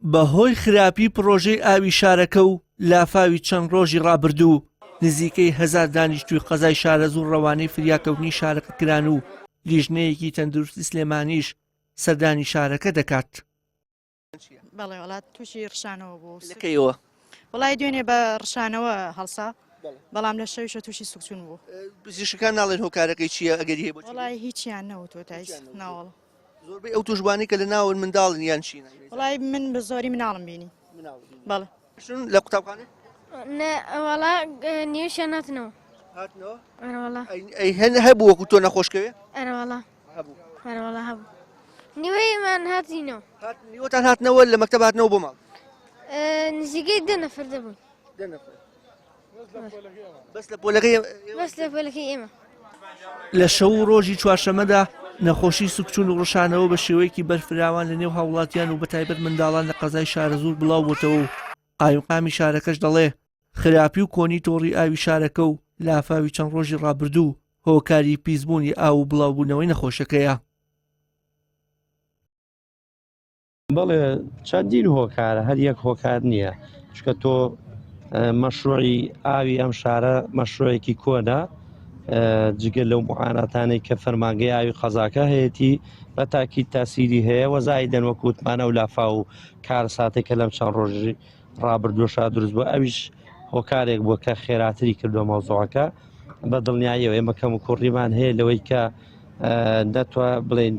بەهۆی خراپی پرۆژەی ئاوی شارەکە و لافاوی چەند ڕۆژی ڕابردوو نزیکەی 1000 دانیشتووی قەزای شارەزوو ڕەوانەی فریاکەوتنی شارەکە کران و لیژنەیەکی تەندروستی سلێمانیش سەردانی شارەکە دەکات. بەڵێ وڵات تووشی ڕشانەوە بوو لەکەیەوە وڵای دوێنێ بە ڕشانەوە هەڵسا بەڵام لە شەویشە تووشی سوکچون بوو. پزیشکان ناڵێن هۆکارەکەی چییە ئەگەری هەیە وڵای هیچیان نەوتوە تایس ناوەڵ زۆربەی ئەو توشبانی کە لە ناون منداڵن یان چینە؟ وڵای من بە زۆری مناڵم بینی بەڵێ لە قوتابخانە وەڵا نیوشیان هاتنەوە هاتنەوە ئەرەوەڵا هەن هەبوو وەکو تۆ نەخۆشکەوێ ئەرەوەڵا ئەرەوەڵا هەبوو نیوەیمان هاتینەوە نیوەتان هاتنەوە لە مەکتەب هاتنەوە بۆ ماڵ نزیکەی 2 نەفەر دەبوون بەس لە پۆلەکەی بەس لە پۆلەکەی ئێمە. لە شەو ڕۆژی چوارشەمەدا نەخۆشی سوکچون و ڕشانەوە بە شێوەیەکی بەرفراوان لە نێو هاوڵاتیان و بەتایبەت منداڵان لە قەزای شارەزوور بڵاو بووتەوە و قایمقامی شارەکەش دەڵێ خراپی و کۆنی تۆڕی ئاوی شارەکە و لافاوی چەند ڕۆژی ڕابردوو هۆکاری پیسبوونی ئاو و بڵاوبوونەوەی نەخۆشەکەیە. بەڵێ چەندین هۆکارە هەر یەک هۆکار نییە چکە تۆ مەشروعی ئاوی ئەم شارە مەشروعێکی کۆنا جگە لەو معاناتانەی کە فەرمانگەی ئاوی قەزاکە هەیەی بە تاکیید تاسیری هەیە وەزایدەن وەکو وتمانە و لافا و کار ساتێکە لەم چەند ڕۆژی ڕابردووەشا دروست بوو ئەویش هۆکارێک بووە کە خێراتری کردووە مەوزوعەکە بە دڵنیاییەوە ئێمە کەم و کوڕیمان هەیە لەوەی کە نەتوە بڵێن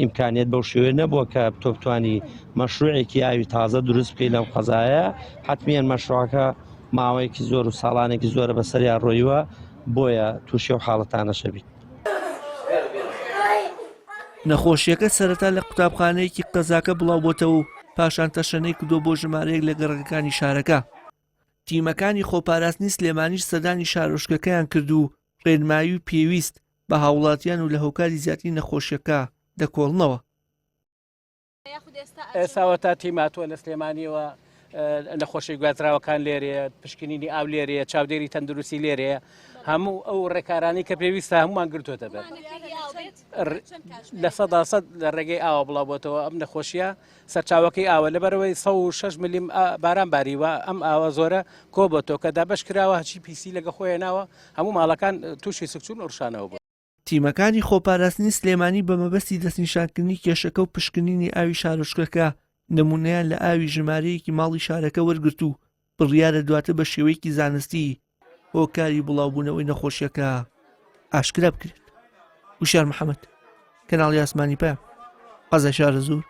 ئیمکانیت بەو شێوێ نەبووە کە تۆ بتوانی مەشروعێکی ئاوی تازە دروست بکەی لەم قەزایە حتمیان مەشروعەکە ماوەیەکی زۆر و ساڵانێکی زۆرە بەسەریان ڕۆیوە بۆیە تووشی و حاڵەتانەشە بیت. نەخۆشیەکە سەرەتا لە قوتابخانەیەکی قەزاکە بڵاو بۆتەوە و پاشان تەشەنەی کردو بۆ ژمارەیەک لە گەڕەکەکانی شارەکە. تیمەکانی خۆپاراستنی سلێمانیش سەردانی شارۆشکەکەیان کرد و ڕێنمایی و پێویست بە هاوڵاتیان و لە هۆکاری زیاتری نەخۆشیەکە دەکۆڵنەوە. ئێساوەتا تیماتوە لە سلێمانیەوە نەخۆشی گوازراوەکان لێرەیە پشکنینی ئاو لێرەیە چاودێری تەندروستی لێرەیە هەموو ئەو ڕێکارانی کە پێویستە هەمومان گرتوۆتە بێت لە 100% لە ڕێگەی ئاوە بڵاوبێتەوە ئەم نەخۆشیە سەرچاوەکەی ئاوە لەبەرەوەی 106 ملیم باران باریوە ئەم ئاوە زۆرە کۆبێتەوە کە دابش کراوە هەچی پیسی لەگە خۆیان ناوە هەموو ماڵەکان تووشی سوکچون و ڕشانەوە بوو. تیمەکانی خۆپاراستنی سلێمانی بە مەبەستی دەستنیشانکردنی کێشەکە و پشکنینی ئاوی شارۆچکەکە نمونەیان لە ئاوی ژمارەیەکی ماڵی شارەکە وەرگرت و بڕیارە دواتر بە شێوەیەکی زانستی هۆکاری بڵاوبوونەوەی نەخۆشیەکە ئاشکرا بکرێت. وشار محەممەد کەناڵی ئاسمانی پێ قەزای شارەزوور